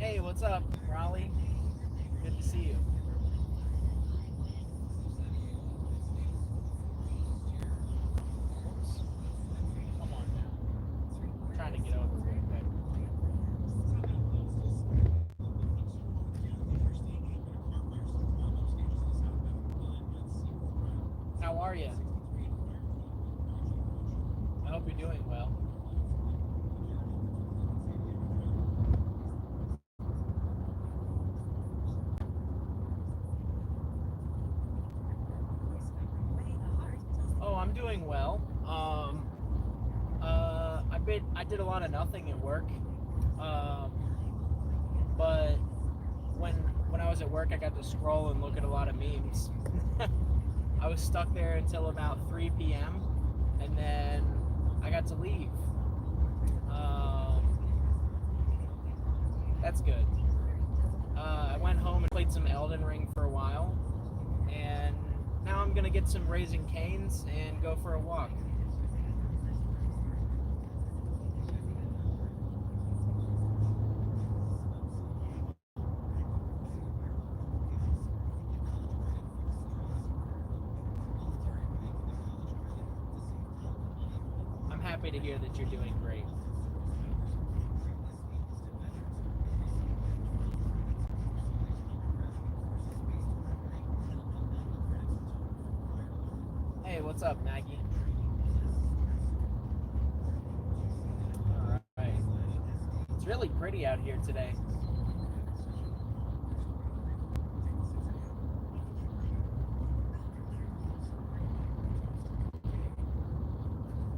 Hey, what's up, Raleigh? Good to see you. Oops. Come on now. I'm trying to get over real quick. How are you? I hope you're doing well. Oh, I'm doing well. I did a lot of nothing at work. Um, but when when I was at work, I got to scroll and look at a lot of memes. I was stuck there until about 3 p.m. and then I got to leave. Um, that's good. I went home and played some Elden Ring for a while, and now I'm gonna get some Raising Canes and go for a walk. I'm happy to hear that you're doing great. Hey, what's up, Maggie? All right. It's really pretty out here today.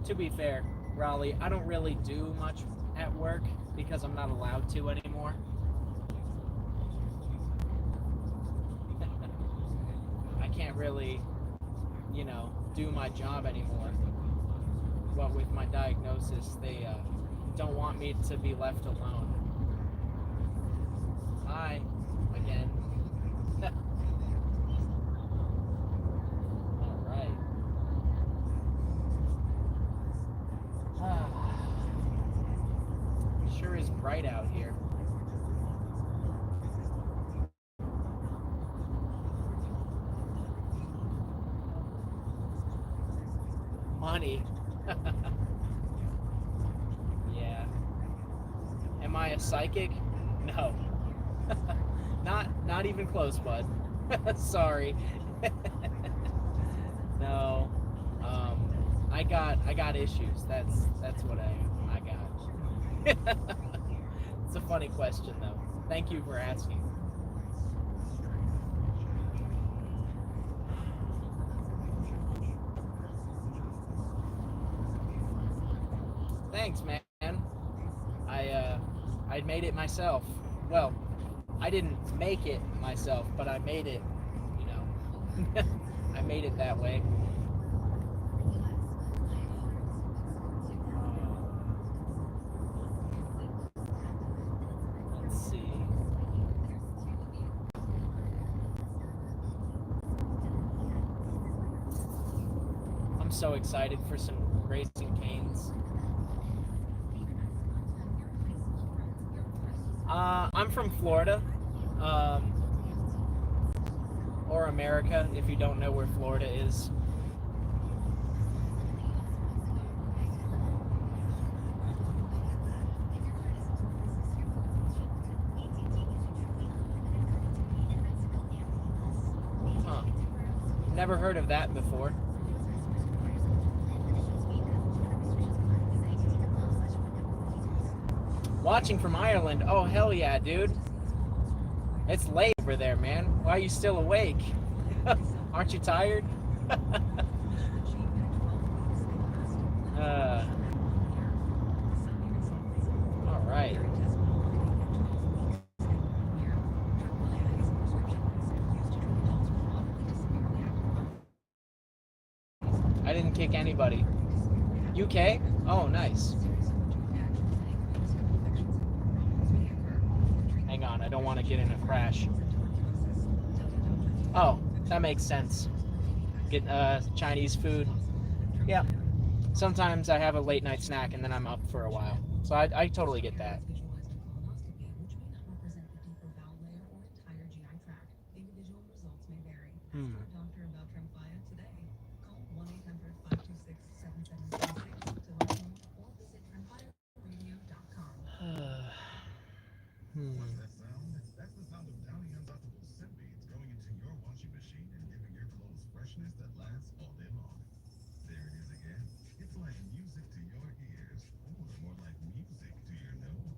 To be fair, Raleigh, I don't really do much at work because I'm not allowed to anymore. I can't really, do my job anymore. What with my diagnosis, they don't want me to be left alone. Hi, again. All right. Sure is bright out here. Money. Yeah. Am I a psychic? No. Not even close, bud. Sorry. No. I got issues. That's what I got. It's a funny question though. Thank you for asking. Thanks, man. I made it myself. Well, I didn't make it myself, but I made it, you know. I made it that way. Let's see. I'm so excited for some Raising Canes. I'm from Florida, um, or America, if you don't know where Florida is. Huh. Never heard of that before. Watching from Ireland. Oh, hell yeah, dude. It's late over there, man. Why are you still awake? Aren't you tired? uh, all right. I didn't kick anybody. UK? Oh, nice. Hang on, I don't want to get in a crash. Oh, that makes sense. Get Chinese food. Yeah. Sometimes I have a late night snack and then I'm up for a while. So I totally get that. Hmm. Hmm. What's that sound? That's the sound of Downy Unstoppable scent beads going into your washing machine and giving your clothes freshness that lasts all day long. There it is again. It's like music to your ears, or more like music to your nose.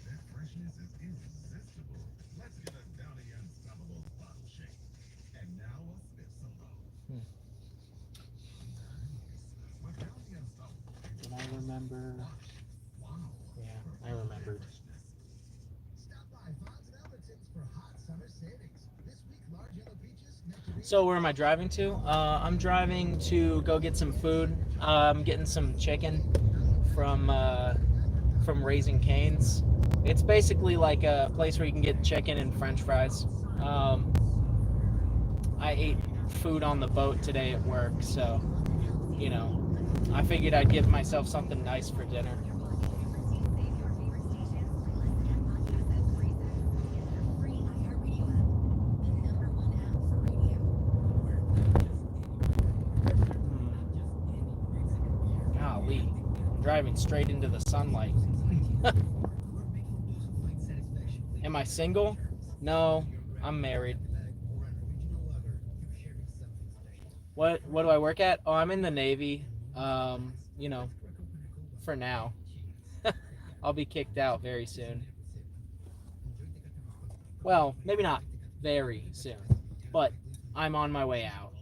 That freshness is irresistible. Let's get a Downy Unstoppable bottle shake. And now a spit solo. Hmm. Nice. With Downy Unstoppable, it's Did I just remember? wash. Wow. Yeah, For I all day remembered. freshness. Stop by Vons and Albertsons for hot summer savings. This week, large yellow peaches, So nectarines, where am I driving to? I'm driving to go get some food. I'm getting some chicken from Raising Cane's. It's basically like a place where you can get chicken and French fries. Um, I ate food on the boat today at work, so you know, I figured I'd give myself something nice for dinner. Golly, driving straight into the sunlight. Am I single? No, I'm married. What do I work at? Oh, I'm in the Navy. You know, for now. I'll be kicked out very soon. Well, maybe not very soon, but I'm on my way out.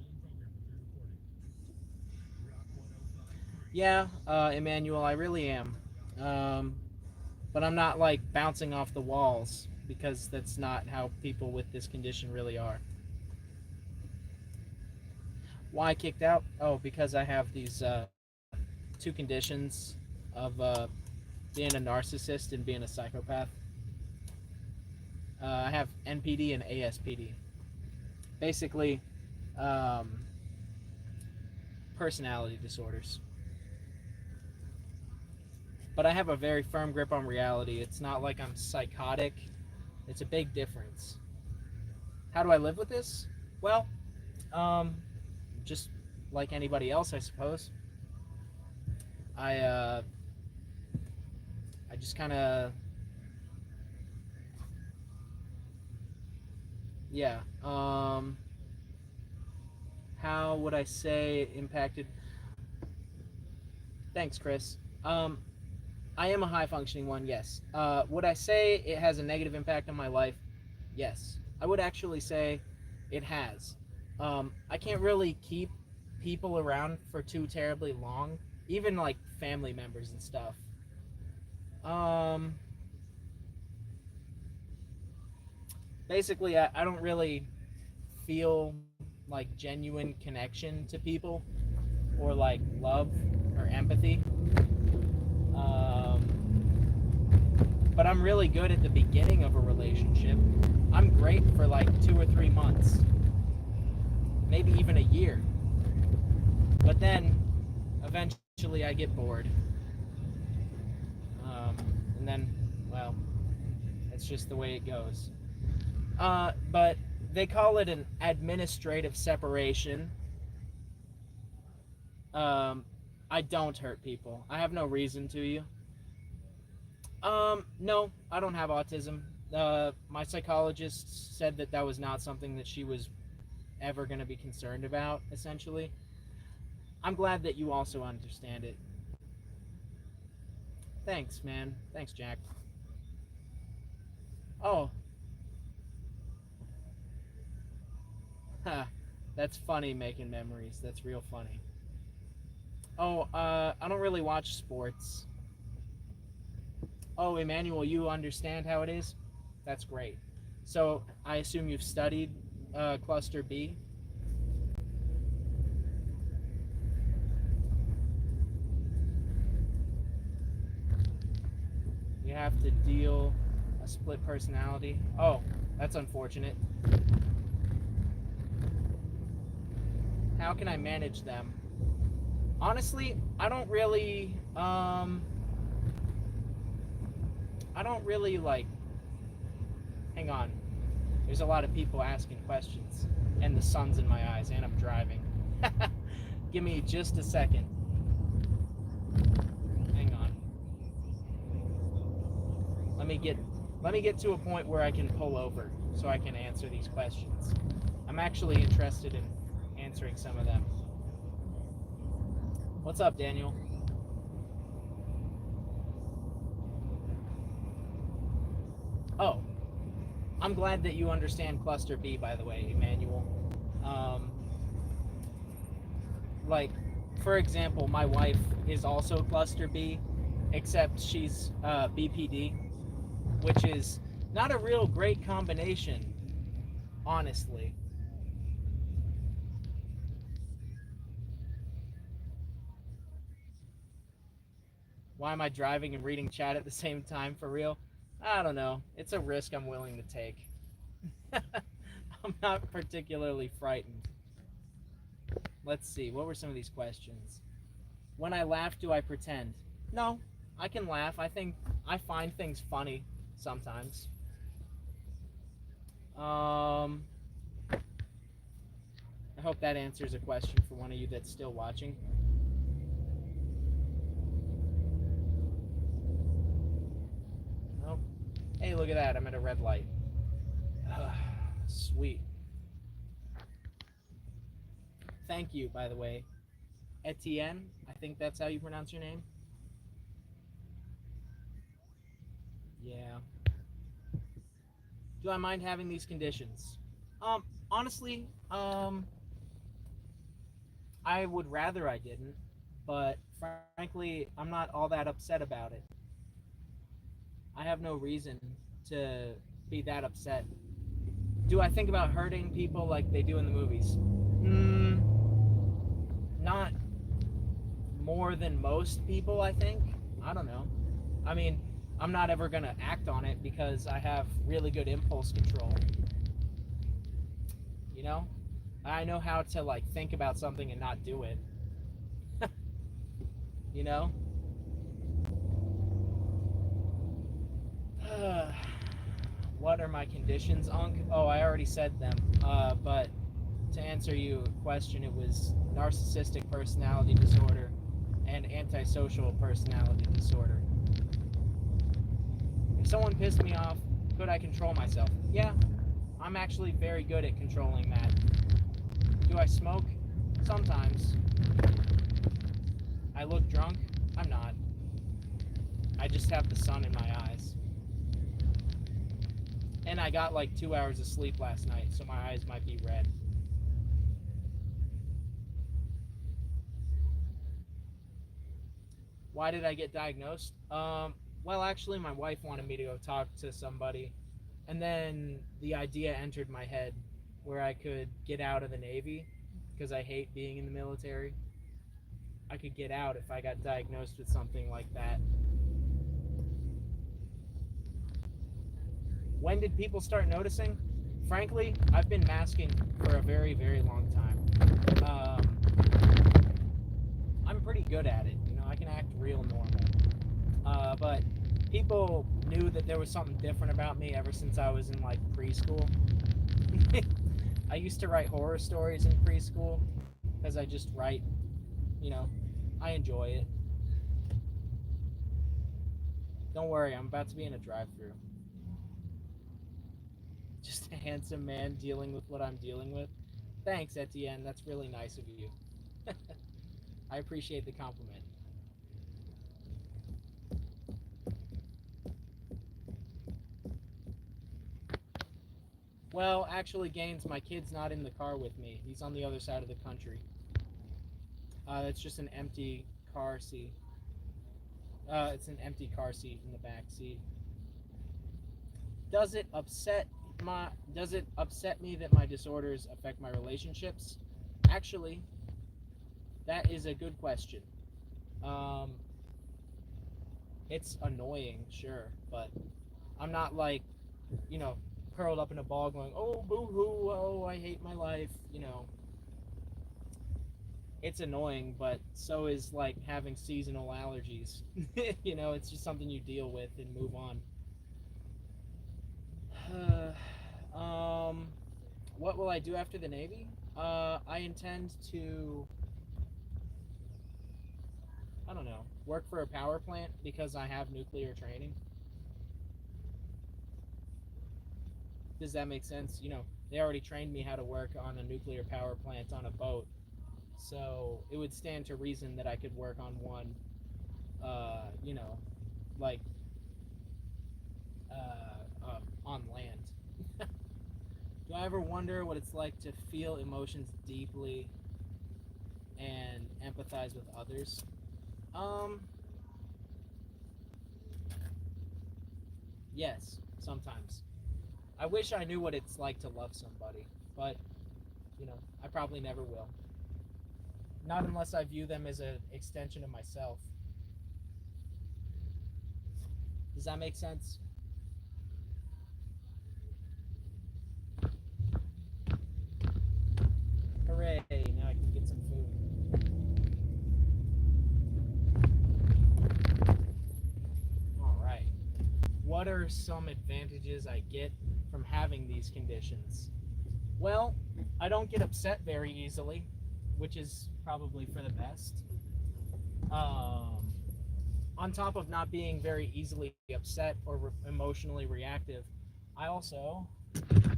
Yeah, Emmanuel, I really am. Um, but I'm not like bouncing off the walls because that's not how people with this condition really are. Why kicked out? Oh, because I have these two conditions of being a narcissist and being a psychopath. I have NPD and ASPD. Basically, um, personality disorders. But I have a very firm grip on reality. It's not like I'm psychotic. It's a big difference. How do I live with this? Well, um, just like anybody else, I suppose. I uh, I just kind of yeah. How would I say it impacted? Thanks, Chris. Um, I am a high functioning one. Yes. Would I say it has a negative impact on my life? Yes. I would actually say it has. I can't really keep people around for too terribly long, even like family members and stuff. Um, Basically, I don't really feel like genuine connection to people or like love or empathy. But I'm really good at the beginning of a relationship. I'm great for like 2 or 3 months, maybe even a year. But then eventually I get bored. Um, and then, well, it's just the way it goes. But they call it an administrative separation. Um, I don't hurt people. I have no reason to you. No, I don't have autism. My psychologist said that that was not something that she was ever going to be concerned about, essentially. I'm glad that you also understand it. Thanks, man. Thanks, Jack. Oh, ha. That's funny making memories. That's real funny. Oh, I don't really watch sports. Oh, Emmanuel, you understand how it is? That's great. So I assume you've studied Cluster B. You have to deal a split personality. Oh, that's unfortunate. How can I manage them? Honestly, I don't really like hang on. There's a lot of people asking questions. and the sun's in my eyes, and I'm driving. Give me just a second. Hang on. Let me get to a point where I can pull over so I can answer these questions. I'm actually interested in answering some of them. What's up, Daniel? Oh, I'm glad that you understand cluster B, by the way, Emmanuel. Um, like, for example, my wife is also cluster B, except she's BPD, which is not a real great combination, honestly. Why am I driving and reading chat at the same time, for real? I don't know. It's a risk I'm willing to take. I'm not particularly frightened. Let's see. What were some of these questions? When I laugh, do I pretend? No, I can laugh. I find things funny sometimes. I hope that answers a question for one of you that's still watching. Nope. Hey, look at that. I'm at a red light. Sweet. Thank you, by the way. Etienne, I think that's how you pronounce your name. Yeah. Do I mind having these conditions? Honestly, I would rather I didn't, but frankly, I'm not all that upset about it. I have no reason to be that upset. Do I think about hurting people like they do in the movies? Not more than most people, I think. I don't know. I mean, I'm not ever going to act on it because I have really good impulse control. You know? I know how to like think about something and not do it. You know? What are my conditions, Unc? Oh, I already said them. But to answer your question, it was narcissistic personality disorder and antisocial personality disorder. If someone pissed me off, could I control myself? Yeah, I'm actually very good at controlling that. Do I smoke? Sometimes. I look drunk? I'm not. I just have the sun in my eyes. And I got like 2 hours of sleep last night, so my eyes might be red. Why did I get diagnosed? Well, actually, my wife wanted me to go talk to somebody, and then the idea entered my head where I could get out of the Navy because I hate being in the military. I could get out if I got diagnosed with something like that. When did people start noticing? Frankly, I've been masking for a very, very long time. I'm pretty good at it. You know, I can act real normal. But people knew that there was something different about me ever since I was in like preschool. I used to write horror stories in preschool because I just write, you know, I enjoy it. Don't worry, I'm about to be in a drive-through. Just a handsome man dealing with what I'm dealing with. Thanks, Etienne. That's really nice of you. I appreciate the compliment. Well, actually, Gaines, my kid's not in the car with me. He's on the other side of the country. It's just an empty car seat. It's an empty car seat in the back seat. Does it upset me that my disorders affect my relationships? Actually, that is a good question. Um, it's annoying, sure, but I'm not like, you know, curled up in a ball going, "Oh, boo-hoo, oh, I hate my life," you know. It's annoying, but so is like having seasonal allergies. You know, it's just something you deal with and move on. What will I do after the Navy? I intend to, I don't know, work for a power plant because I have nuclear training. Does that make sense? They already trained me how to work on a nuclear power plant on a boat, so it would stand to reason that I could work on one, like on land. Do I ever wonder what it's like to feel emotions deeply and empathize with others? Um, yes, sometimes. I wish I knew what it's like to love somebody, but I probably never will. Not unless I view them as an extension of myself. Does that make sense? Hooray! Now I can get some food. All right. What are some advantages I get from having these conditions? Well, I don't get upset very easily, which is probably for the best. Um, on top of not being very easily upset or emotionally reactive, I also,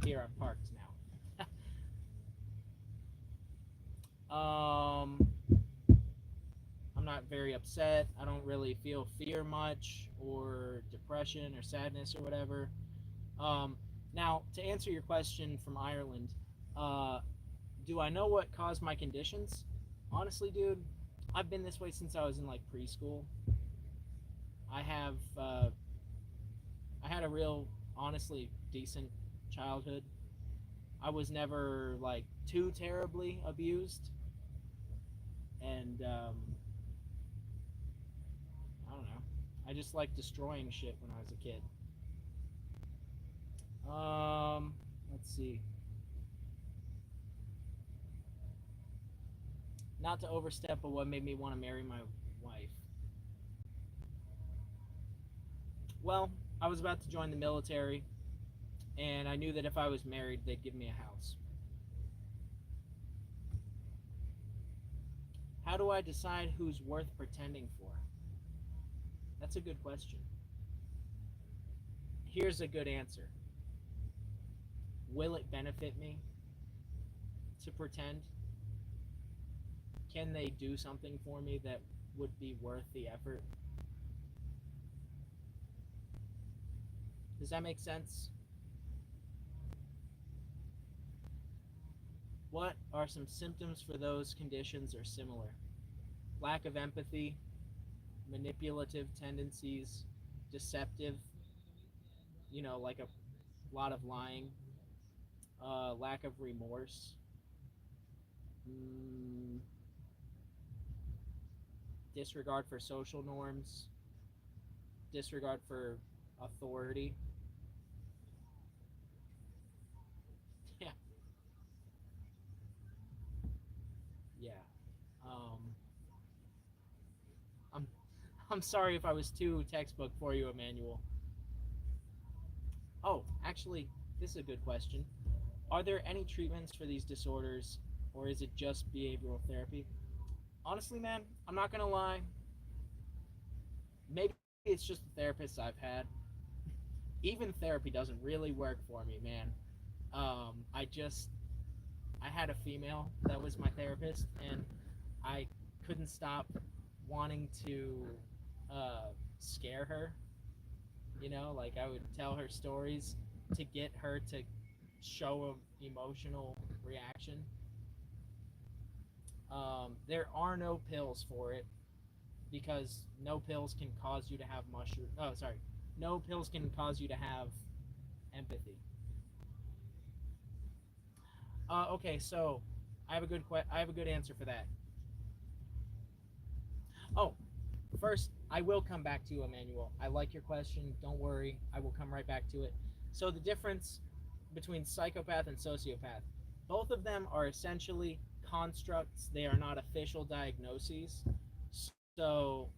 here I'm parked now. I'm not very upset. I don't really feel fear much or depression or sadness or whatever. Um, Now, to answer your question from Ireland, uh, do I know what caused my conditions? Honestly, dude, I've been this way since I was in like preschool. I have I had a real, honestly, decent childhood. I was never like too terribly abused, and I don't know. I just like destroying shit when I was a kid. Let's see. Not to overstep, but what made me want to marry my wife? Well, I was about to join the military, and I knew that if I was married, they'd give me a house. How do I decide who's worth pretending for? That's a good question. Here's a good answer. Will it benefit me to pretend? Can they do something for me that would be worth the effort? Does that make sense? What are some symptoms for those conditions or similar? Lack of empathy, manipulative tendencies, deceptive, like a lot of lying, lack of remorse, mm, disregard for social norms, disregard for authority. Yeah, yeah. Um, I'm I'm sorry if I was too textbook for you, Emmanuel. Oh, actually, this is a good question. Are there any treatments for these disorders, or is it just behavioral therapy? Honestly, man, I'm not gonna lie. Maybe it's just the therapists I've had. Even therapy doesn't really work for me, man. I just I had a female that was my therapist, and I couldn't stop wanting to scare her. Like I would tell her stories to get her to show an emotional reaction. There are no pills for it because no pills can cause you to have mushroom. Oh, sorry, no pills can cause you to have empathy. Okay, so I have a good answer for that. Oh, first, I will come back to you, Emmanuel. I like your question. Don't worry, I will come right back to it. So the difference between psychopath and sociopath, both of them are essentially constructs. They are not official diagnoses. So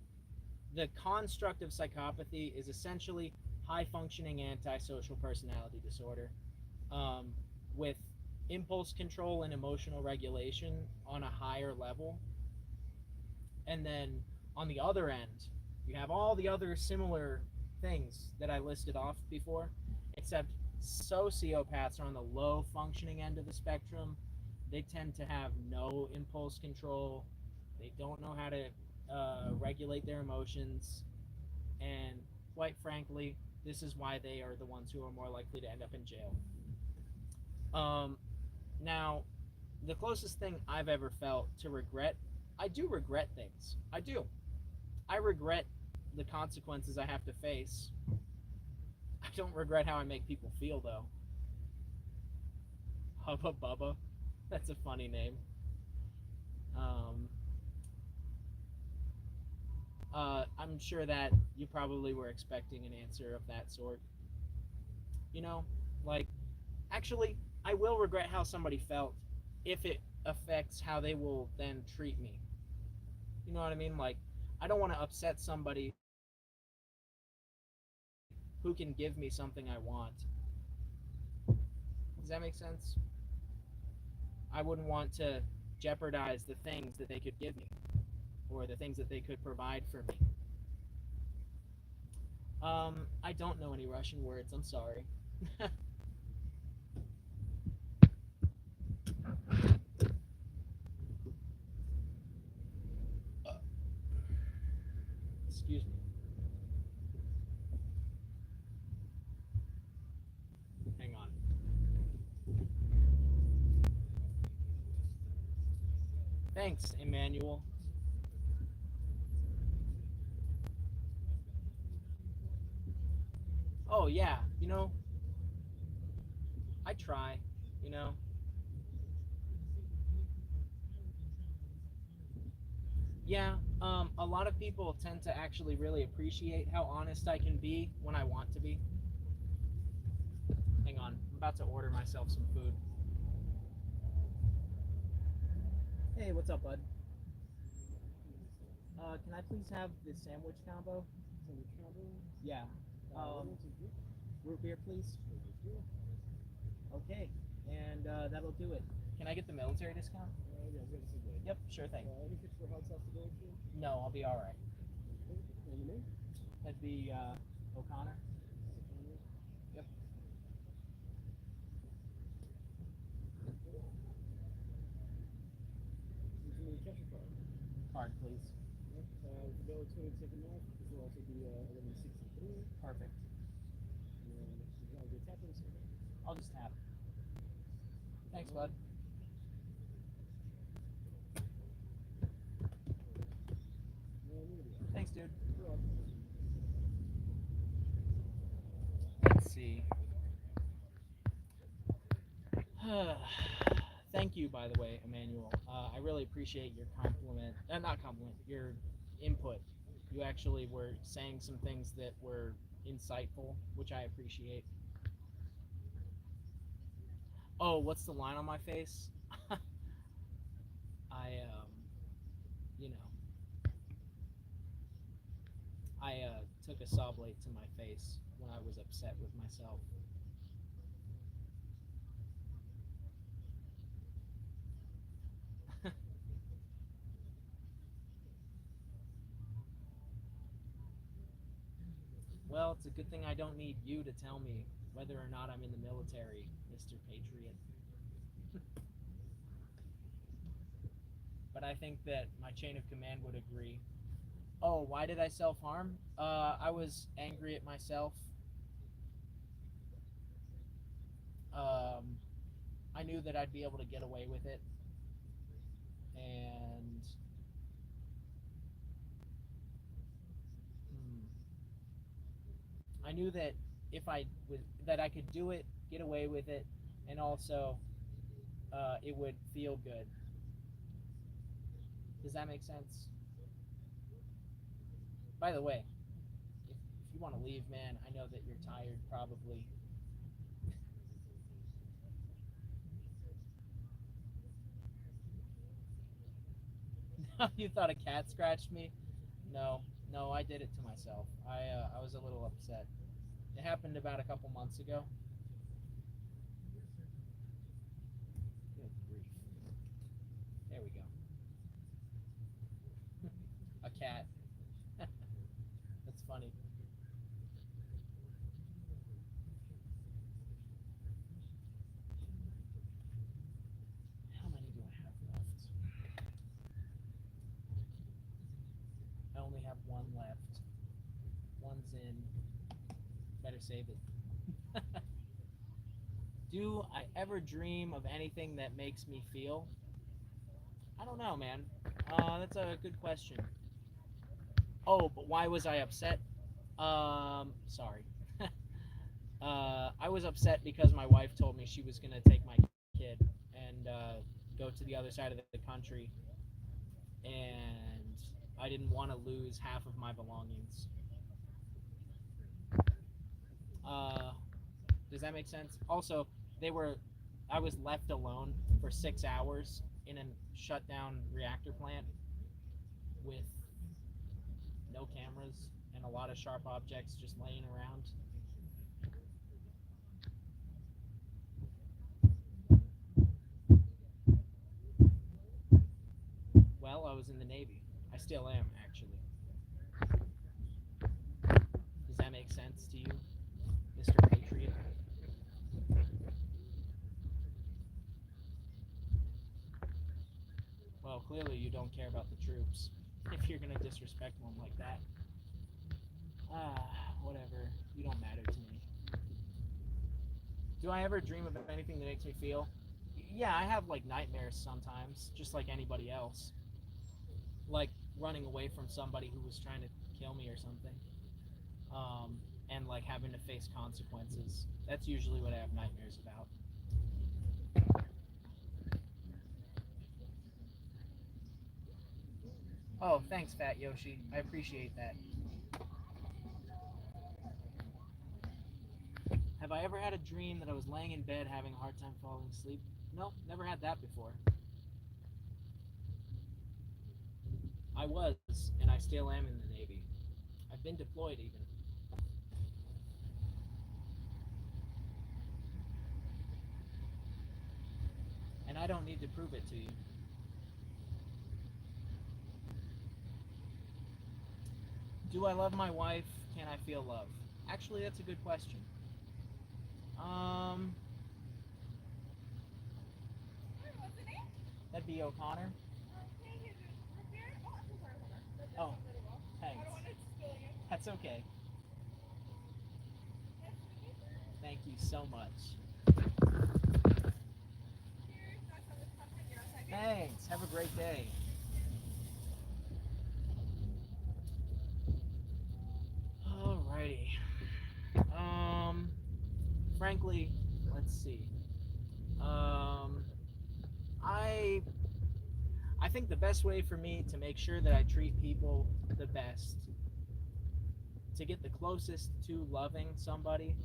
the construct of psychopathy is essentially high functioning antisocial personality disorder, um, with impulse control and emotional regulation on a higher level. And then on the other end, you have all the other similar things that I listed off before, except sociopaths are on the low functioning end of the spectrum. They tend to have no impulse control. They don't know how to regulate their emotions. And quite frankly, this is why they are the ones who are more likely to end up in jail. Um, Now, the closest thing I've ever felt to regret, I do regret things. I do. I regret the consequences I have to face. I don't regret how I make people feel, though. Hubba Bubba. That's a funny name. Um, I'm sure that you probably were expecting an answer of that sort. You know, like, actually, I will regret how somebody felt if it affects how they will then treat me. You know what I mean? Like, I don't want to upset somebody who can give me something I want. Does that make sense? I wouldn't want to jeopardize the things that they could give me or the things that they could provide for me. I don't know any Russian words. I'm sorry. Excuse me. Hang on. Thanks, Emmanuel. Oh, yeah. I try. You know, yeah. A lot of people tend to actually really appreciate how honest I can be when I want to be. Hang on. I'm about to order myself some food. Hey, what's up, bud? Can I please have the sandwich combo? Yeah. Root beer, please. Okay, and that'll do it. Can I get the military discount? Yep, sure thing. No, I'll be all right. That'd be O'Connor. Yep. Card, please. Perfect. I'll just tap. Thanks, bud. Thanks, dude. Let's see. Thank you, by the way, Emmanuel. I really appreciate your compliment. Not compliment, your input. You actually were saying some things that were insightful, which I appreciate. Oh, what's the line on my face? I, you know, I took a saw blade to my face when I was upset with myself. Well, it's a good thing I don't need you to tell me whether or not I'm in the military, Mr. Patriot. But I think that my chain of command would agree. Oh, why did I self harm? I was angry at myself. Um, I knew that I'd be able to get away with it, and hmm, I knew that if I was that I could do it, get away with it, and also it would feel good. Does that make sense? By the way, if you want to leave, man, I know that you're tired, probably. You thought a cat scratched me? No, no, I did it to myself. I was a little upset. It happened about a couple months ago. cat. That's funny. How many do I have left? I only have one left. One's in. Better save it. Do I ever dream of anything that makes me feel? I don't know, man. That's a good question. Oh, but why was I upset? Sorry. I was upset because my wife told me she was gonna take my kid and go to the other side of the country, and I didn't want to lose half of my belongings. Uh, does that make sense? Also, they were, I was left alone for 6 hours in a shut down reactor plant with no cameras and a lot of sharp objects just laying around. Well, I was in the Navy. I still am, actually. Does that make sense to you, Mr. Patriot? Well, clearly you don't care about the troops if you're gonna disrespect one like that. Whatever. You don't matter to me. Do I ever dream of anything that makes me feel? Yeah, I have like nightmares sometimes, just like anybody else. Like running away from somebody who was trying to kill me or something. And like having to face consequences. That's usually what I have nightmares about. Oh, thanks, Fat Yoshi. I appreciate that. Have I ever had a dream that I was laying in bed having a hard time falling asleep? No, never had that before. I was, and I still am in the Navy. I've been deployed even. And I don't need to prove it to you. Do I love my wife? Can I feel love? Actually, that's a good question. Um, that'd be O'Connor. Oh, thanks. That's okay. Thank you so much. Thanks. Have a great day. Alrighty. Um, frankly, let's see. Um, I I think the best way for me to make sure that I treat people the best, to get the closest to loving somebody,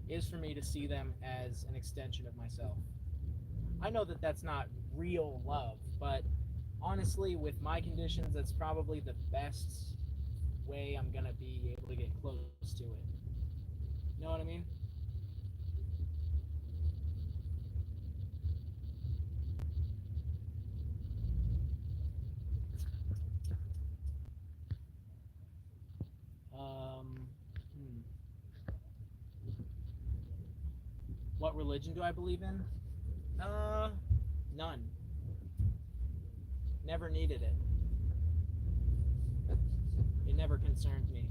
is for me to see them as an extension of myself. I know that that's not real love, but honestly, with my conditions, that's probably the best way I'm gonna be able to get close to it. You know what I mean? Um, hmm. What religion do I believe in? Uh, none. Never needed it. It never concerned me.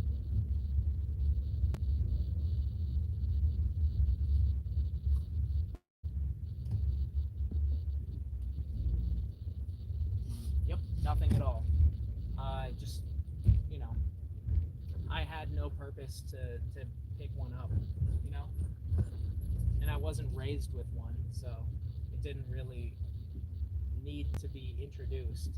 Yep, nothing at all. I just, you know, I had no purpose to pick one up, you know? And I wasn't raised with one, so it didn't really need to be introduced.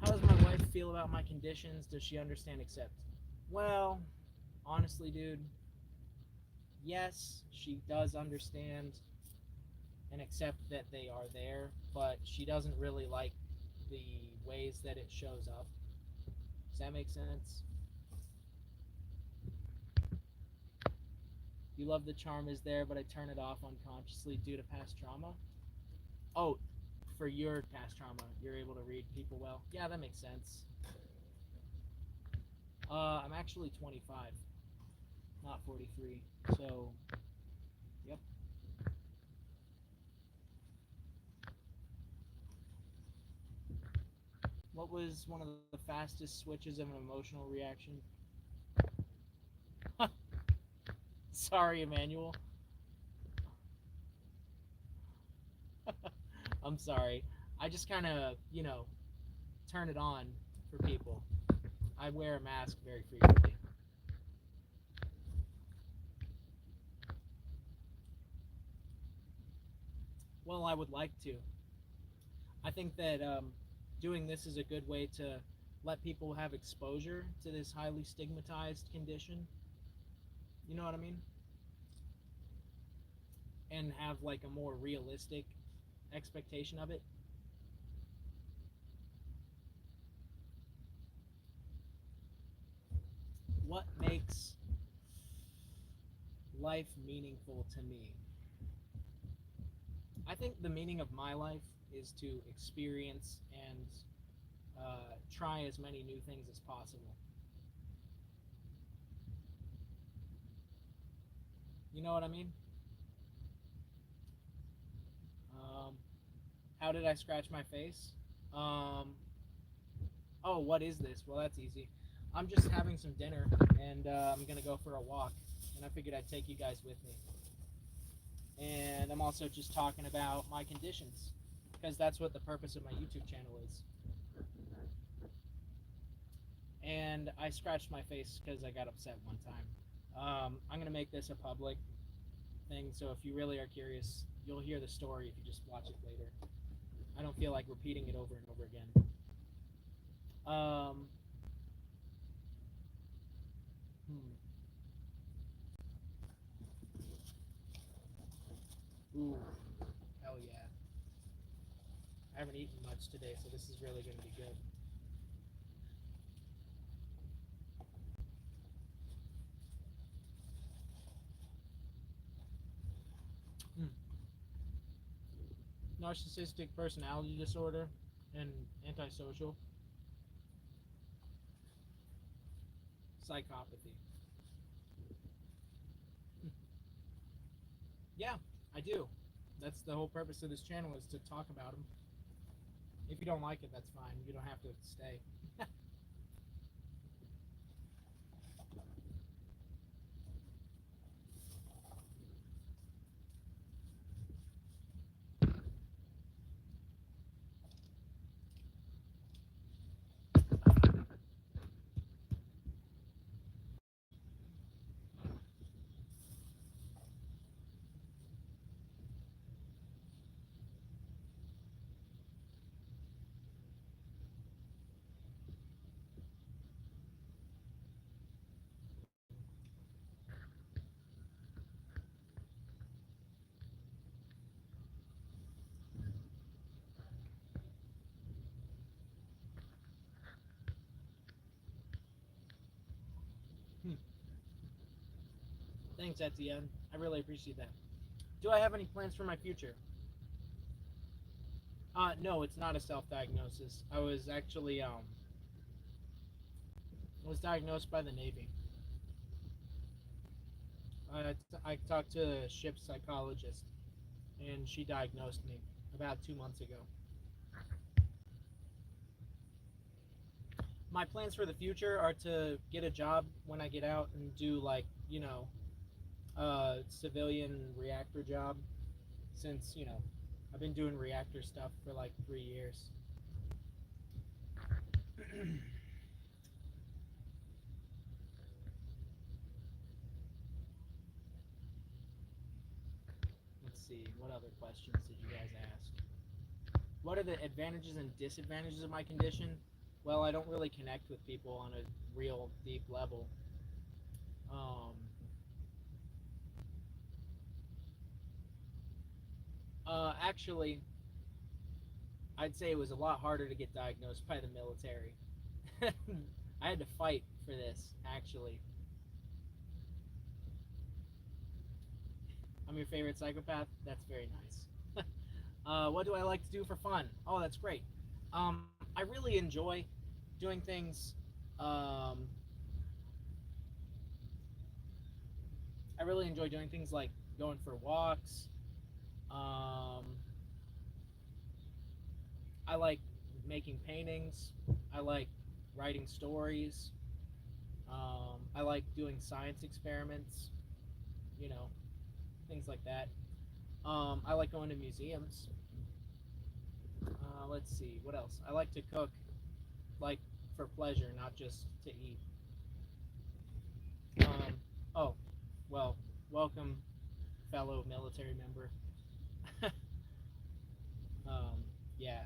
How does my wife feel about my conditions? Does she understand, accept? Well, honestly, dude, yes, she does understand and accept that they are there, but she doesn't really like the ways that it shows up. Does that make sense? You love the charm is there, but I turn it off unconsciously due to past trauma. Oh, for your past trauma, you're able to read people well. Yeah, that makes sense. I'm actually 25, not 43. So, yep. What was one of the fastest switches of an emotional reaction? Sorry, Emmanuel. I'm sorry. I just kind of, turn it on for people. I wear a mask very frequently. Well, I would like to. I think that doing this is a good way to let people have exposure to this highly stigmatized condition. You know what I mean? And have like a more realistic expectation of it. What makes life meaningful to me? I think the meaning of my life is to experience and try as many new things as possible. You know what I mean? Um, how did I scratch my face? Um, oh, what is this? Well, that's easy. I'm just having some dinner and I'm gonna go for a walk, and I figured I'd take you guys with me. And I'm also just talking about my conditions because that's what the purpose of my YouTube channel is. And I scratched my face because I got upset one time. I'm gonna make this a public thing, so if you really are curious, you'll hear the story if you just watch it later. I don't feel like repeating it over and over again. Um, hmm. Ooh, hell yeah. I haven't eaten much today, so this is really gonna be good. Hmm. Narcissistic personality disorder and antisocial psychopathy. Hmm. Yeah, I do. That's the whole purpose of this channel is to talk about them. If you don't like it, that's fine. You don't have to stay. Hmm. Thanks, Etienne. I really appreciate that. Do I have any plans for my future? No, it's not a self-diagnosis. I was actually was diagnosed by the Navy. I talked to a ship psychologist, and she diagnosed me about 2 months ago. My plans for the future are to get a job when I get out and do like civilian reactor job since I've been doing reactor stuff for like 3 years. Let's see, what other questions did you guys ask? What are the advantages and disadvantages of my condition? Well, I don't really connect with people on a real deep level. Um, actually, I'd say it was a lot harder to get diagnosed by the military. I had to fight for this, actually. I'm your favorite psychopath? That's very nice. What do I like to do for fun? Oh, that's great. I really enjoy doing things. Um, I really enjoy doing things like going for walks. Um, I like making paintings. I like writing stories. I like doing science experiments. You know, things like that. I like going to museums. Let's see, what else? I like to cook, like for pleasure, not just to eat. Um, oh, well, welcome, fellow military member. um, yeah,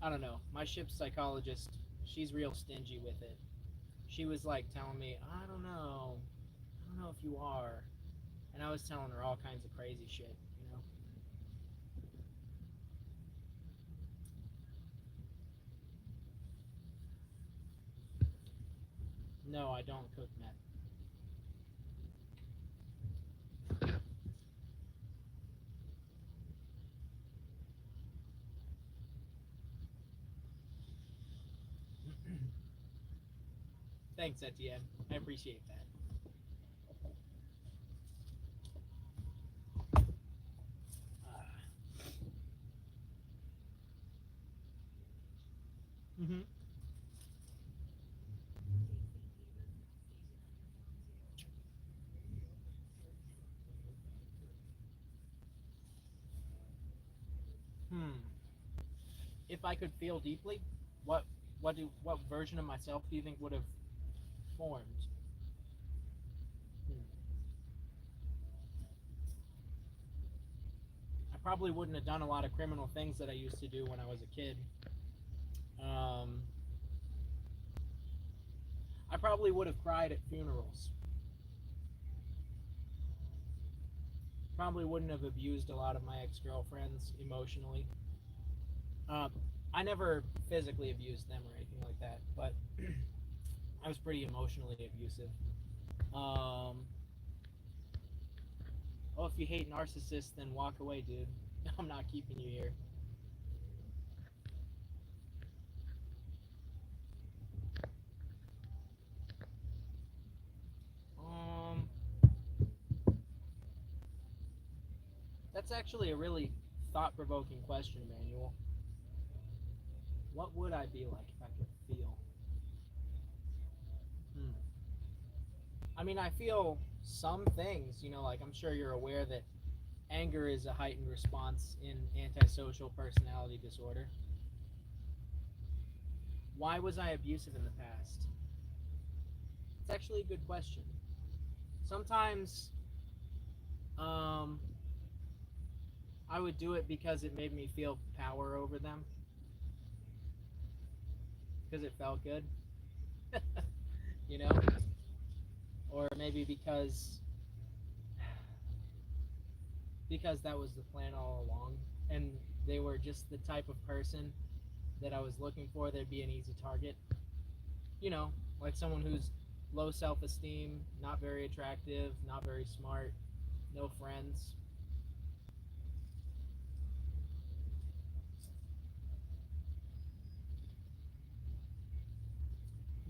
I don't know. My ship's psychologist, she's real stingy with it. She was like telling me, I don't know if you are, and I was telling her all kinds of crazy shit. You know, no, I don't cook meth. Thanks, Etienne. I appreciate that. Mm-hmm. Hmm. If I could feel deeply, what what version of myself do you think would have formed? Hmm. I probably wouldn't have done a lot of criminal things that I used to do when I was a kid. Um, I probably would have cried at funerals. Probably wouldn't have abused a lot of my ex girlfriends emotionally. Uh, I never physically abused them or anything like that, but I was pretty emotionally abusive. Um, oh, if you hate narcissists, then walk away, dude. I'm not keeping you here. Um, that's actually a really thought-provoking question, Manuel. What would I be like if I could feel? Hmm. I mean, I feel some things, like I'm sure you're aware that anger is a heightened response in antisocial personality disorder. Why was I abusive in the past? It's actually a good question. Sometimes um, I would do it because it made me feel power over them, because it felt good, you know? Or maybe because that was the plan all along and they were just the type of person that I was looking for. They'd be an easy target. You know, like someone who's low self esteem, not very attractive, not very smart, no friends.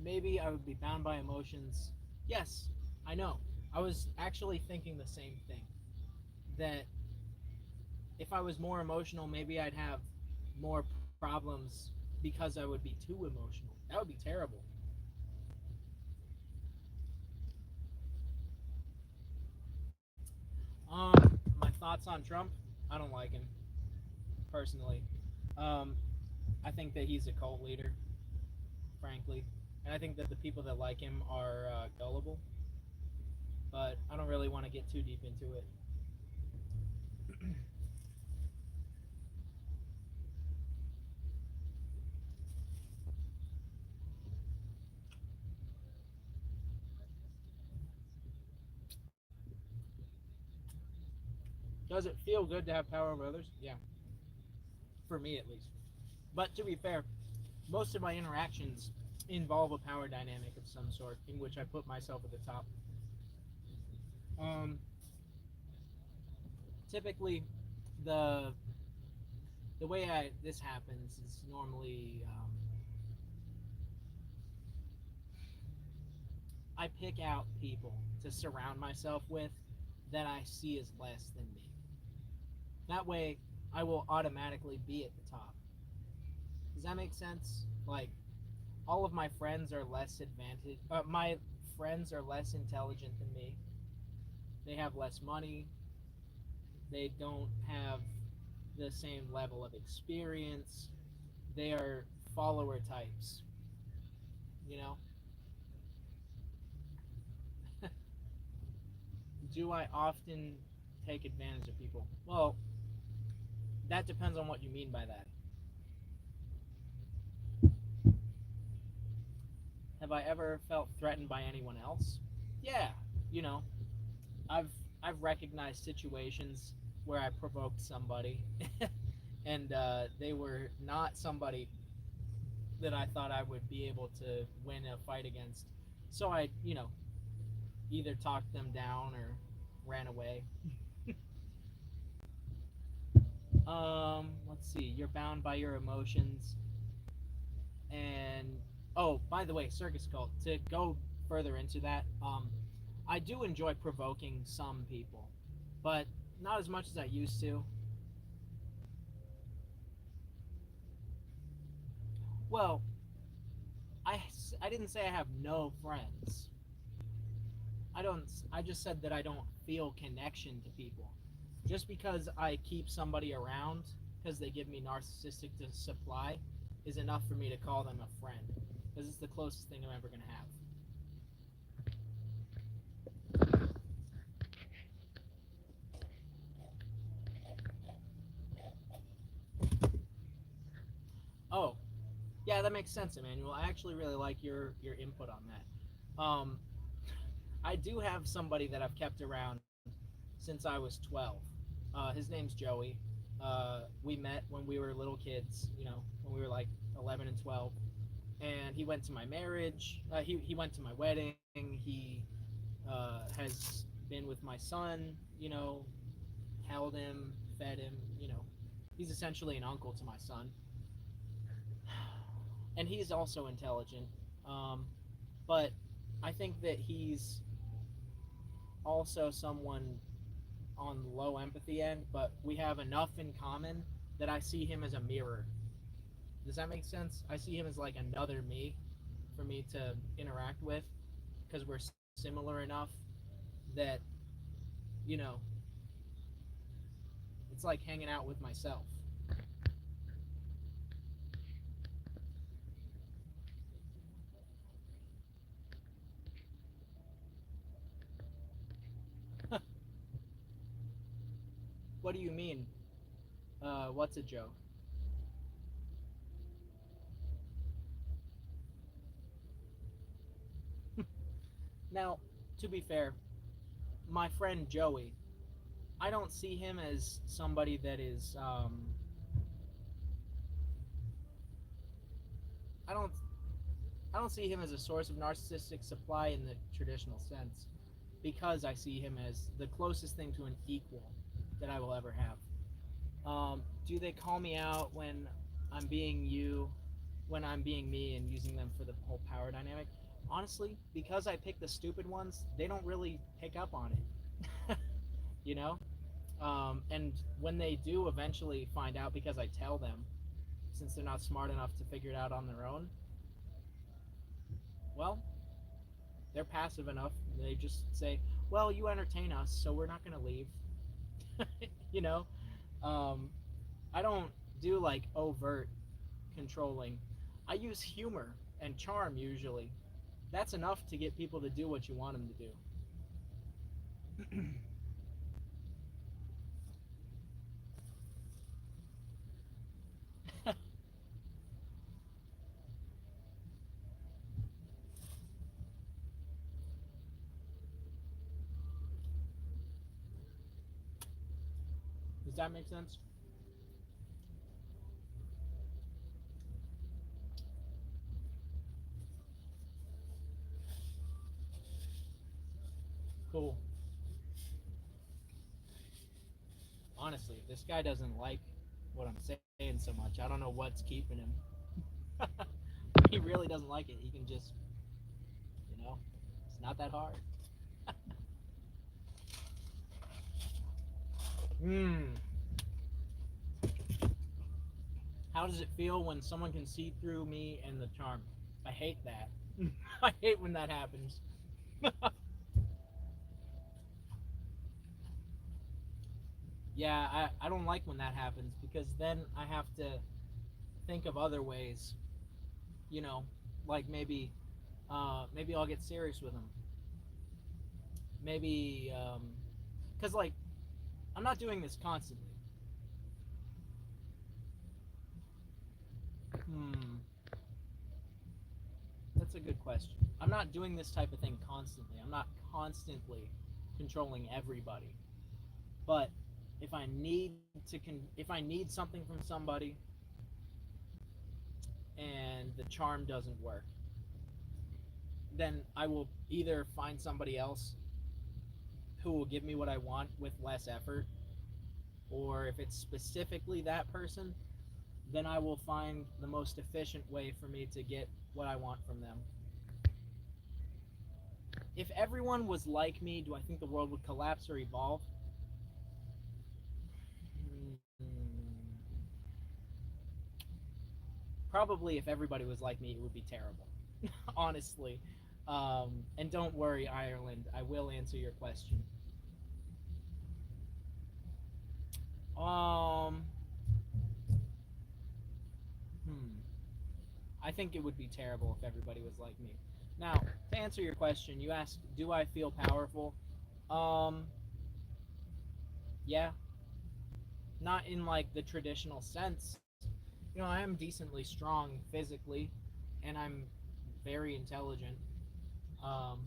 Maybe I would be bound by emotions. Yes, I know. I was actually thinking the same thing. That if I was more emotional, maybe I'd have more problems because I would be too emotional. That would be terrible. My thoughts on Trump? I don't like him personally. Um, I think that he's a cult leader, frankly, and I think that the people that like him are gullible. But I don't really want to get too deep into it. Does it feel good to have power over others? Yeah, for me at least. But to be fair, most of my interactions involve a power dynamic of some sort in which I put myself at the top. Um, Typically, the the way this happens is normally I pick out people to surround myself with that I see as less than me. That way, I will automatically be at the top. Does that make sense? Like, all of my friends are less advantage. My friends are less intelligent than me. They have less money. They don't have the same level of experience. They are follower types. You know, do I often take advantage of people? Well, that depends on what you mean by that. Have I ever felt threatened by anyone else? Yeah, you know, I've I've recognized situations where I provoked somebody, and they were not somebody that I thought I would be able to win a fight against. So I, either talked them down or ran away. Let's see. You're bound by your emotions, and oh, by the way, circus cult. To go further into that, I do enjoy provoking some people, but not as much as I used to. Well, I didn't say I have no friends. I don't. I just said that I don't feel connection to people. Just because I keep somebody around because they give me narcissistic supply is enough for me to call them a friend. Because it's the closest thing I'm ever gonna have. Oh, yeah, that makes sense, Emmanuel. I actually really like your input on that. I do have somebody that I've kept around since I was 12. His name's Joey. We met when we were little kids, when we were like 11 and 12. And he went to my marriage. He went to my wedding. He has been with my son, held him, fed him. He's essentially an uncle to my son. And he's also intelligent. Um, but I think that he's also someone on the low empathy end, but we have enough in common that I see him as a mirror. Does that make sense? I see him as like another me for me to interact with because we're similar enough that, you know, it's like hanging out with myself. What do you mean? What's a joke? Now, to be fair, my friend Joey, I don't see him as somebody that is. I don't. I don't see him as a source of narcissistic supply in the traditional sense, because I see him as the closest thing to an equal that I will ever have. Do they call me out when I'm being you, when I'm being me and using them for the whole power dynamic? Honestly, because I pick the stupid ones, they don't really pick up on it. you know? And when they do eventually find out because I tell them, since they're not smart enough to figure it out on their own, well, they're passive enough. They just say, well, you entertain us, so we're not going to leave. you know? Um, I don't do like overt controlling. I use humor and charm usually. That's enough to get people to do what you want them to do. Does that make sense? Cool. Honestly, if this guy doesn't like what I'm saying, saying so much. I don't know what's keeping him. He really doesn't like it. He can just, you know, it's not that hard. Hmm. How does it feel when someone can see through me and the charm? I hate that. I hate when that happens. Yeah, I don't like when that happens because then I have to think of other ways, you know, like maybe I'll get serious with them. Maybe cuz like I'm not doing this constantly. Hmm, that's a good question. I'm not doing this type of thing constantly. I'm not constantly controlling everybody. But if I need something from somebody and the charm doesn't work, then I will either find somebody else who will give me what I want with less effort, or if it's specifically that person, then I will find the most efficient way for me to get what I want from them. If everyone was like me, do I think the world would collapse or evolve? Probably if everybody was like me, it would be terrible. Honestly. And don't worry, Ireland, I will answer your question. Um, hmm. I think it would be terrible if everybody was like me. Now, to answer your question, you asked, do I feel powerful? Um, yeah, not in like the traditional sense. I am decently strong physically, and I'm very intelligent. Um,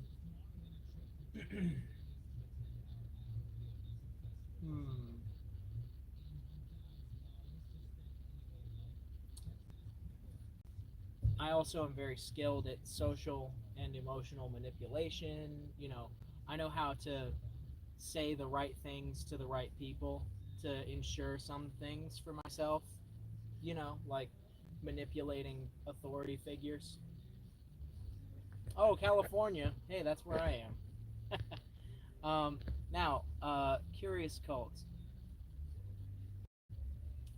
hmm. I also am very skilled at social and emotional manipulation. I know how to say the right things to the right people to ensure some things for myself, like manipulating authority figures. Oh, California. Hey, that's where I am. Now, curious cults.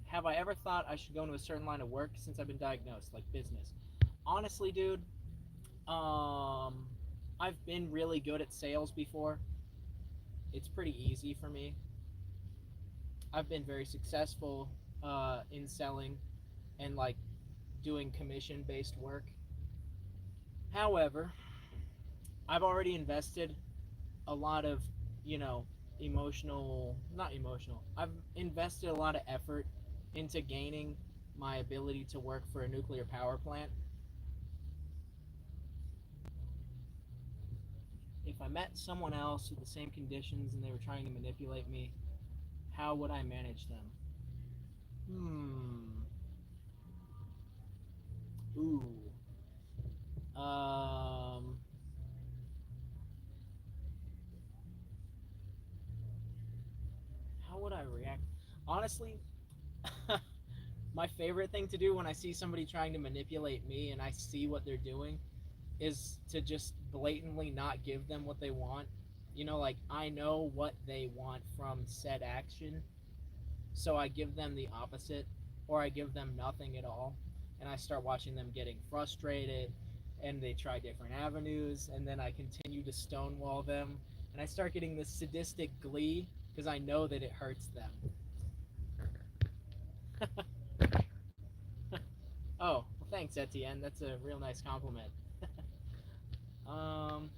Have I ever thought I should go into a certain line of work since I've been diagnosed, like business? Honestly, dude, um, I've been really good at sales before. It's pretty easy for me. I've been very successful in selling and like doing commission based work. However, I've already invested a lot of, you know, not emotional. I've invested a lot of effort into gaining my ability to work for a nuclear power plant. If I met someone else with the same conditions and they were trying to manipulate me, how would I manage them? Hmm. Ooh. Um. How would I react? Honestly, my favorite thing to do when I see somebody trying to manipulate me and I see what they're doing is to just blatantly not give them what they want. Like I know what they want from said action, so I give them the opposite, or I give them nothing at all, and I start watching them getting frustrated, and they try different avenues, and then I continue to stonewall them, and I start getting this sadistic glee because I know that it hurts them. Oh, well, thanks, Etienne. That's a real nice compliment. um,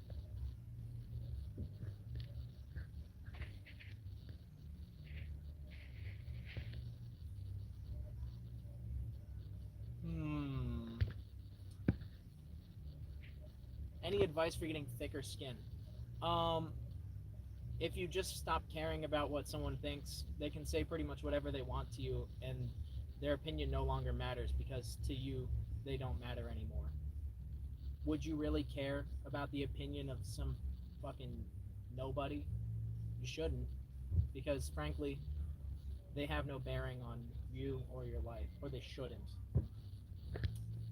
hmm. Any advice for getting thicker skin? Um, if you just stop caring about what someone thinks, they can say pretty much whatever they want to you, and their opinion no longer matters because to you, they don't matter anymore. Would you really care about the opinion of some fucking nobody? You shouldn't, because frankly, they have no bearing on you or your life, or they shouldn't.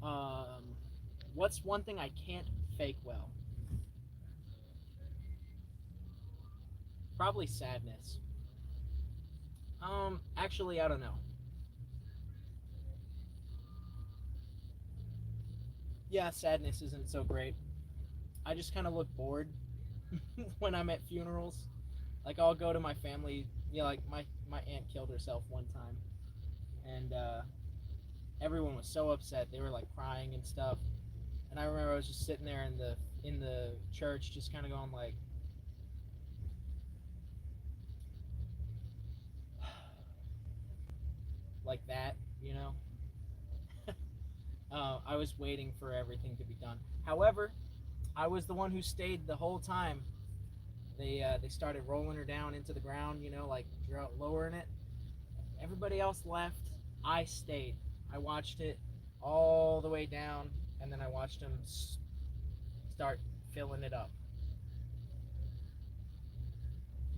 Um, what's one thing I can't fake well? Probably sadness. Actually, I don't know. Yeah, sadness isn't so great. I just kind of look bored when I'm at funerals. Like I'll go to my family. Yeah, like my aunt killed herself one time, and everyone was so upset. They were like crying and stuff. And I remember I was just sitting there in the church, just kind of going like that, you know. I was waiting for everything to be done. However, I was the one who stayed the whole time. They started rolling her down into the ground, you know, like lowering it. Everybody else left. I stayed. I watched it all the way down, and then I watched them start filling it up.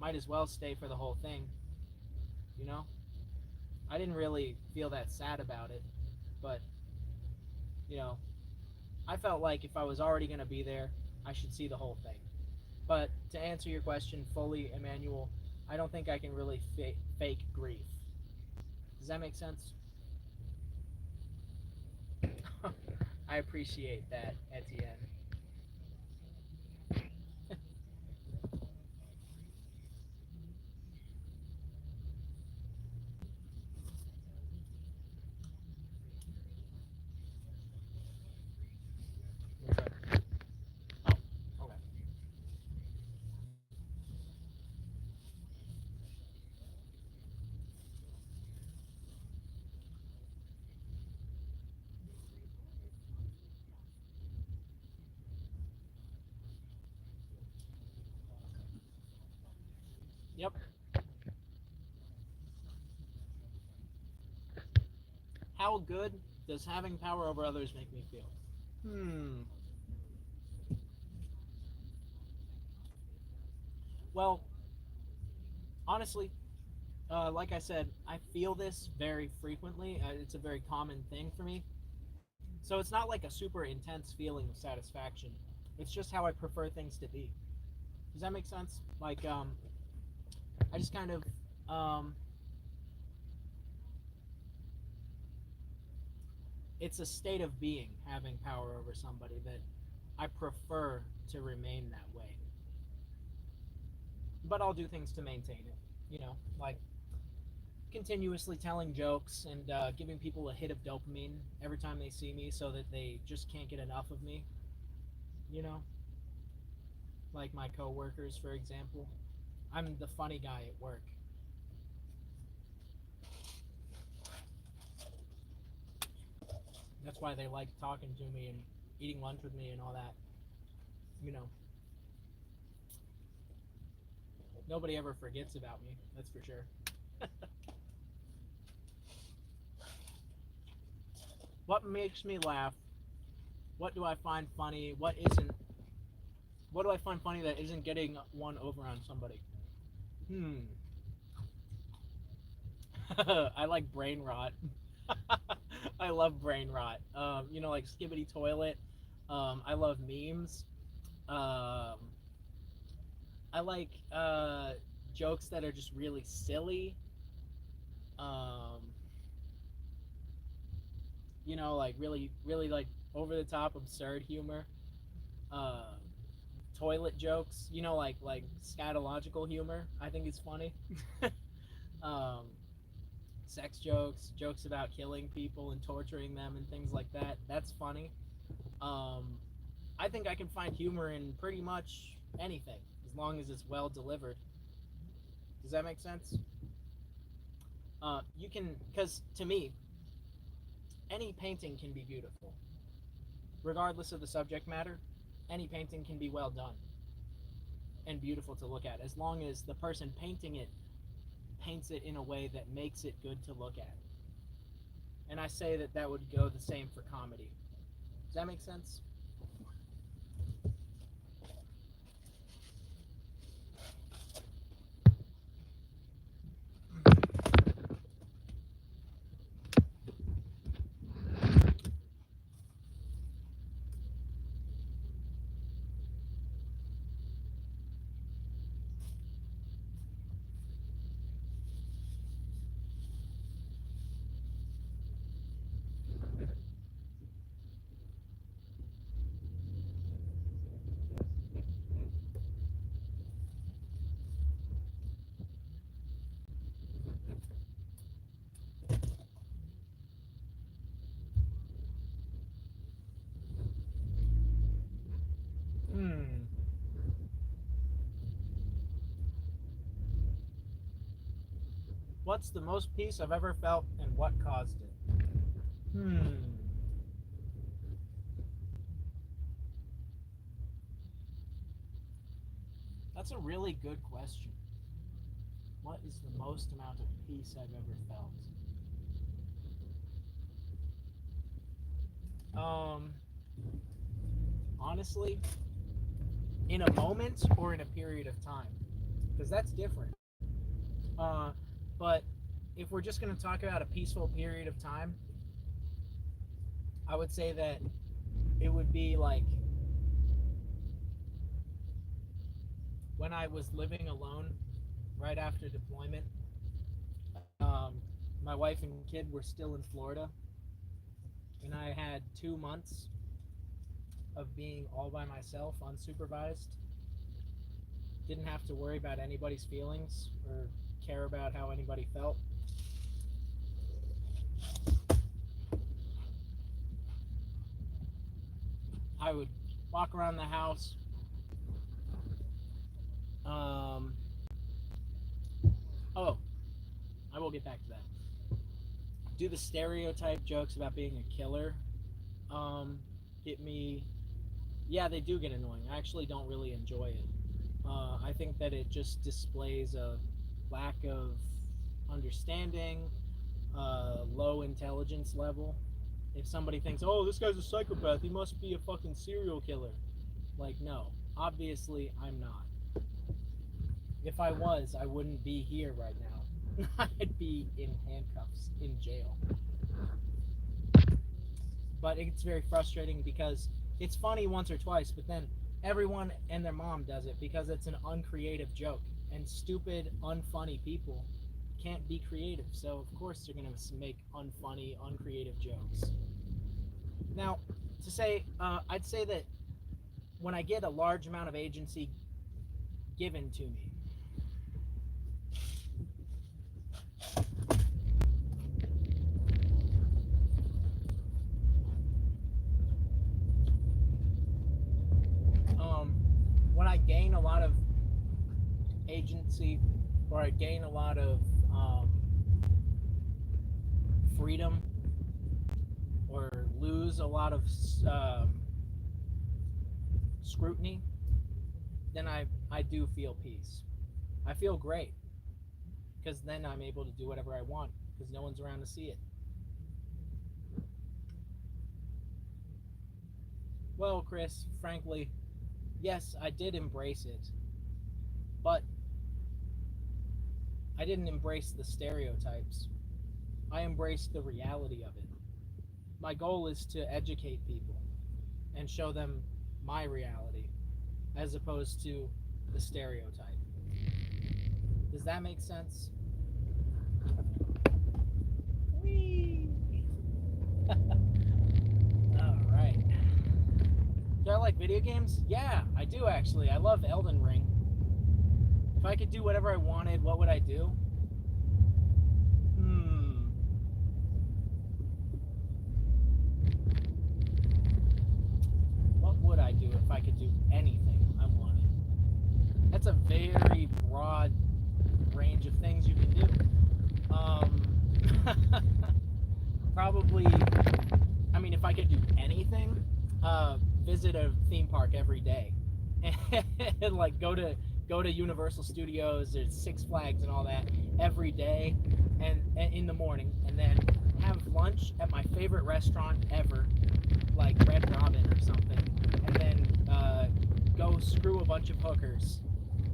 Might as well stay for the whole thing, you know. I didn't really feel that sad about it, but you know, I felt like if I was already gonna be there, I should see the whole thing. But to answer your question fully, Emmanuel, I don't think I can really fake grief. Does that make sense? I appreciate that, Etienne. Okay. Oh, okay. Yep. How good does having power over others make me feel? Hmm. Well, honestly, like I said, I feel this very frequently. It's a very common thing for me. So it's not like a super intense feeling of satisfaction. It's just how I prefer things to be. Does that make sense? Like, I just kind of, um, it's a state of being having power over somebody that I prefer to remain that way. But I'll do things to maintain it. You know, like continuously telling jokes and giving people a hit of dopamine every time they see me so that they just can't get enough of me. You know, like my coworkers, for example. I'm the funny guy at work. That's why they like talking to me and eating lunch with me and all that. You know, nobody ever forgets about me. That's for sure. What makes me laugh? What do I find funny? What isn't? What do I find funny that isn't getting one over on somebody? Hmm. I like brain rot. I love brain rot. You know, like skibbity toilet. I love memes. Um, I like jokes that are just really silly. Um, you know, like really, really like over the top, absurd humor. Uh, Toilet jokes. You know, like scatological humor. I think it's funny. um, Sex jokes, jokes about killing people and torturing them and things like that. That's funny. Um, I think I can find humor in pretty much anything as long as it's well delivered. Does that make sense? You can, because to me, any painting can be beautiful, regardless of the subject matter. Any painting can be well done and beautiful to look at, as long as the person painting it paints it in a way that makes it good to look at. And I say that that would go the same for comedy. Does that make sense? What's the most peace I've ever felt and what caused it? Hmm. That's a really good question. What is the most amount of peace I've ever felt? Um, Honestly, in a moment or in a period of time, because that's different. Uh, but if we're just going to talk about a peaceful period of time, I would say that it would be like when I was living alone right after deployment. My wife and kid were still in Florida, and I had 2 months of being all by myself, unsupervised. Didn't have to worry about anybody's feelings or care about how anybody felt. I would walk around the house. Um, oh, I will get back to that. Do the stereotype jokes about being a killer get me? Yeah, they do get annoying. I actually don't really enjoy it. I think that it just displays a lack of understanding, low intelligence level. If somebody thinks, "Oh, this guy's a psychopath. He must be a fucking serial killer," like, no, obviously I'm not. If I was, I wouldn't be here right now. I'd be in handcuffs in jail. But it's very frustrating because it's funny once or twice, but then everyone and their mom does it because it's an uncreative joke. And stupid, unfunny people can't be creative. So, of course, they're going to make unfunny, uncreative jokes. Now, I'd say that when I get a large amount of agency given to me, um, when I gain a lot of agency or I gain a lot of freedom or lose a lot of um, scrutiny, then I do feel peace. I feel great because then I'm able to do whatever I want because no one's around to see it. Well, Chris, frankly, yes, I did embrace it, but I didn't embrace the stereotypes. I embraced the reality of it. My goal is to educate people and show them my reality as opposed to the stereotype. Does that make sense? Whee! All right. Do I like video games? Yeah, I do actually. I love Elden Ring. If I could do whatever I wanted, what would I do? Hmm. What would I do if I could do anything I wanted? That's a very broad range of things you can do. Probably, I mean, if I could do anything, visit a theme park every day, and like go to Universal Studios or Six Flags and all that every day, and in the morning, and then have lunch at my favorite restaurant ever, like Red Robin or something, and then go screw a bunch of hookers,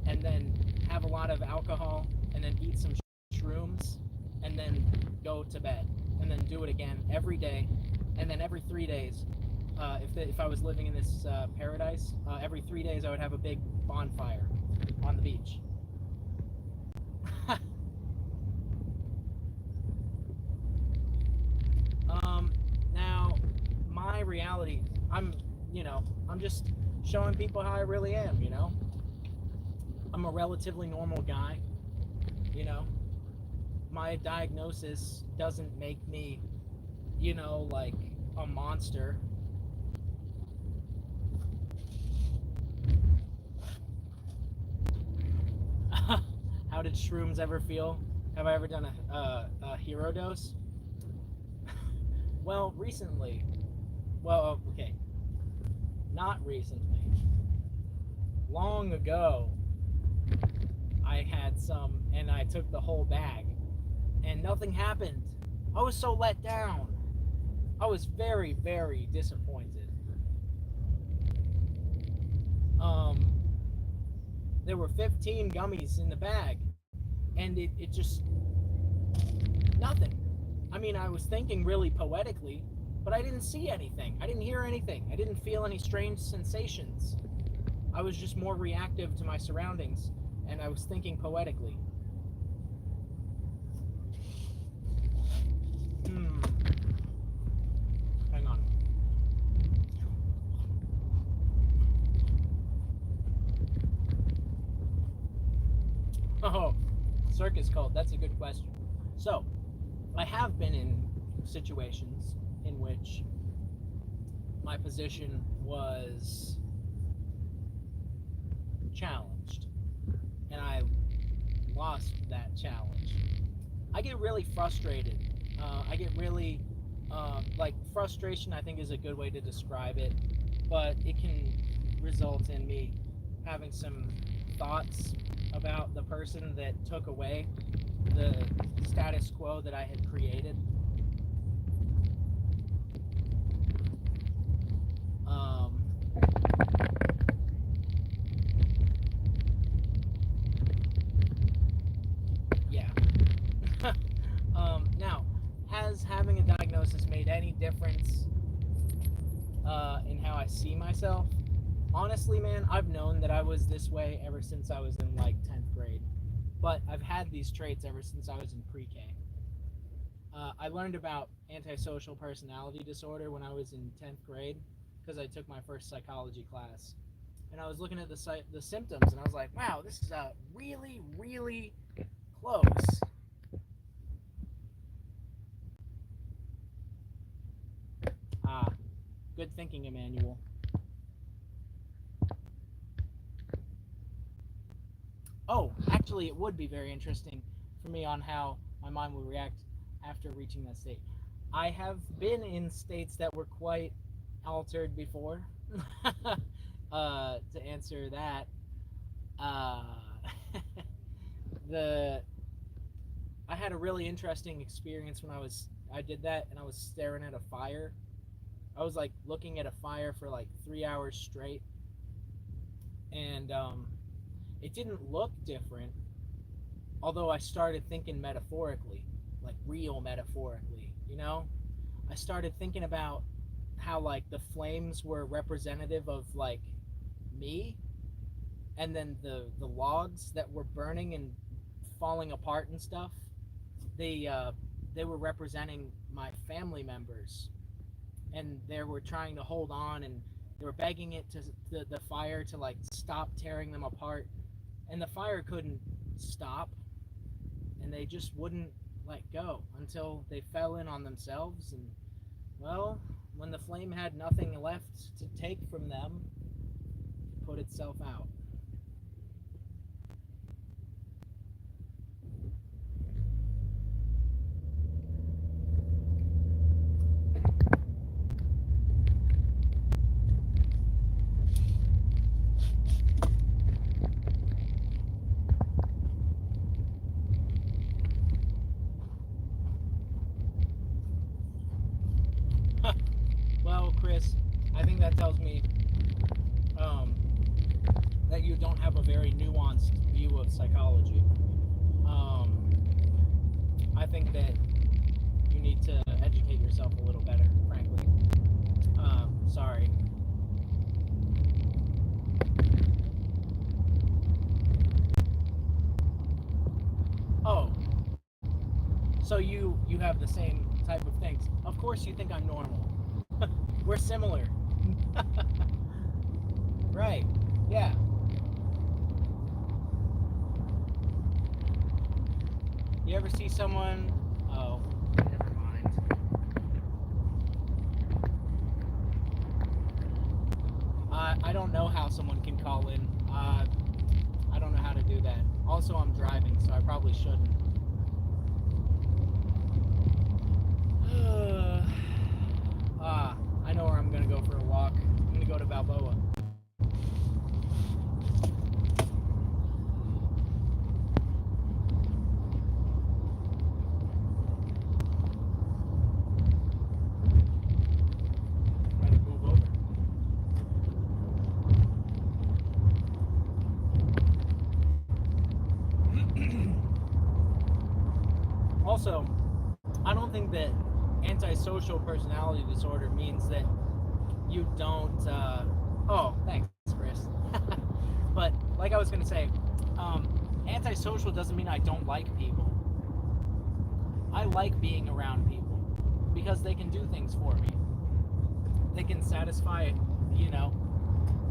and then have a lot of alcohol, and then eat some shrooms, and then go to bed, and then do it again every day, and then every 3 days. If I was living in this paradise, every 3 days I would have a big bonfire on the beach. Now, my reality, I'm just showing people how I really am. I'm a relatively normal guy. You know, my diagnosis doesn't make me, like a monster. How did shrooms ever feel? Have I ever done a hero dose? Well, recently. Well, okay, not recently. Long ago, I had some, and I took the whole bag, and nothing happened. I was so let down. I was very, very disappointed. Um, there were 15 gummies in the bag, and it just nothing. I mean, I was thinking really poetically, but I didn't see anything. I didn't hear anything. I didn't feel any strange sensations. I was just more reactive to my surroundings, and I was thinking poetically. Hmm. Hang on. Oh, circus cult. That's a good question. So, I have been in situations in which my position was challenged, and I lost that challenge. I get really frustrated. I get really, like, frustration, I think, is a good way to describe it, but it can result in me having some thoughts about the person that took away the status quo that I had created. Um, yeah. Now, has having a diagnosis made any difference in how I see myself? Honestly, man, I've known that I was this way ever since I was in like 10th grade. But I've had these traits ever since I was in pre-K. I learned about antisocial personality disorder when I was in 10th grade because I took my first psychology class. And I was looking at the symptoms, and I was like, wow, this is really, really close. Ah, good thinking, Emmanuel. Oh, actually, it would be very interesting for me on how my mind would react after reaching that state. I have been in states that were quite altered before. To answer that, uh, the I had a really interesting experience when I did that, and I was staring at a fire. I was like looking at a fire for like 3 hours straight, and it didn't look different. Although I started thinking metaphorically, like real metaphorically, you know? I started thinking about how like the flames were representative of like me, and then the logs that were burning and falling apart and stuff, they uh they were representing my family members, and they were trying to hold on, and they were begging it to the fire to like stop tearing them apart, and the fire couldn't stop, and they just wouldn't let go until they fell in on themselves. And well, when the flame had nothing left to take from them, it put itself out. Well, Chris, I think that tells me um, that you don't have a very nuanced view of psychology. Um, I think that you need to educate yourself a little better, frankly. Sorry. Oh, so you have the same type of things. Of course, you think I'm normal. We're similar. Right. Yeah. You ever see someone? Oh, never mind. I don't know how someone can call in. I don't know how to do that. Also, I'm driving, so I probably shouldn't. Also, I don't think that antisocial personality disorder means that you don't. Oh, thanks, Chris. But like I was gonna say, antisocial doesn't mean I don't like people. I like being around people because they can do things for me. They can satisfy, you know,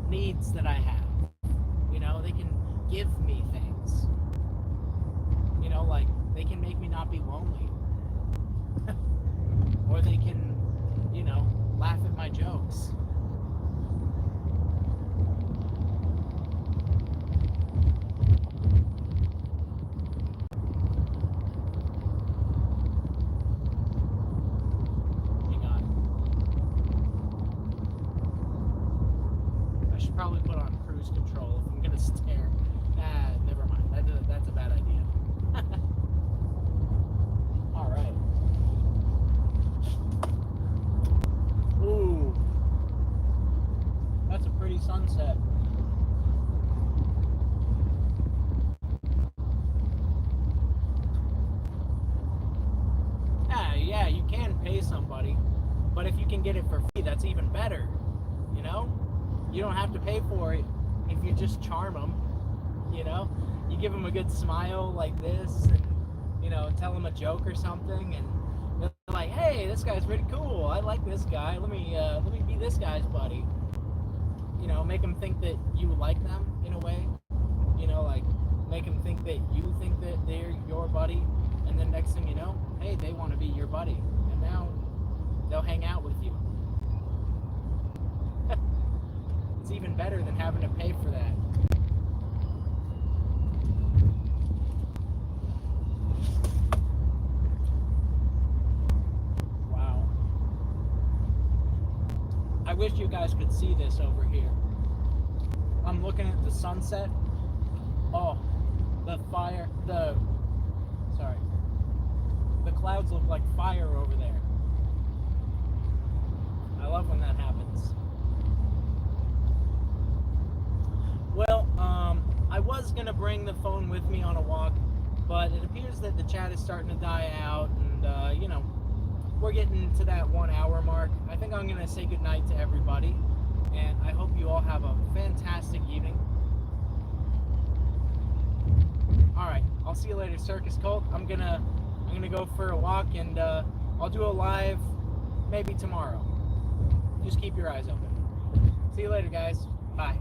needs that I have. You know, they can give me things. You know, like they can make me not be lonely. Or they can, you know, laugh at my jokes. Hang on. I should probably put on cruise control if I'm gonna stare. Never mind. That's a bad idea. All right. Ooh, that's a pretty sunset. Yeah, you can pay somebody, but if you can get it for free, that's even better. You know, you don't have to pay for it if you just charm them. You know, you give them a good smile like this, and you know, tell them a joke or something, and they're like, "Hey, this guy's pretty cool. I like this guy. Let me be this guy's buddy." You know, make them think that you like them in a way. You know, like make them think that you think that they're your buddy, and then next thing you know, hey, they want to be your buddy, and now they'll hang out with you. It's even better than having to pay for that. Wow. I wish you guys could see this over here. I'm looking at the sunset. Oh, the clouds look like fire over there. I love when that happens. Well, I was gonna bring the phone with me on a walk, but it appears that the chat is starting to die out, and you know, we're getting to that 1 hour mark. I think I'm gonna say goodnight to everybody, and I hope you all have a fantastic evening. All right, I'll see you later, Circus Cult. I'm gonna go for a walk, and I'll do a live maybe tomorrow. Just keep your eyes open. See you later, guys. Bye.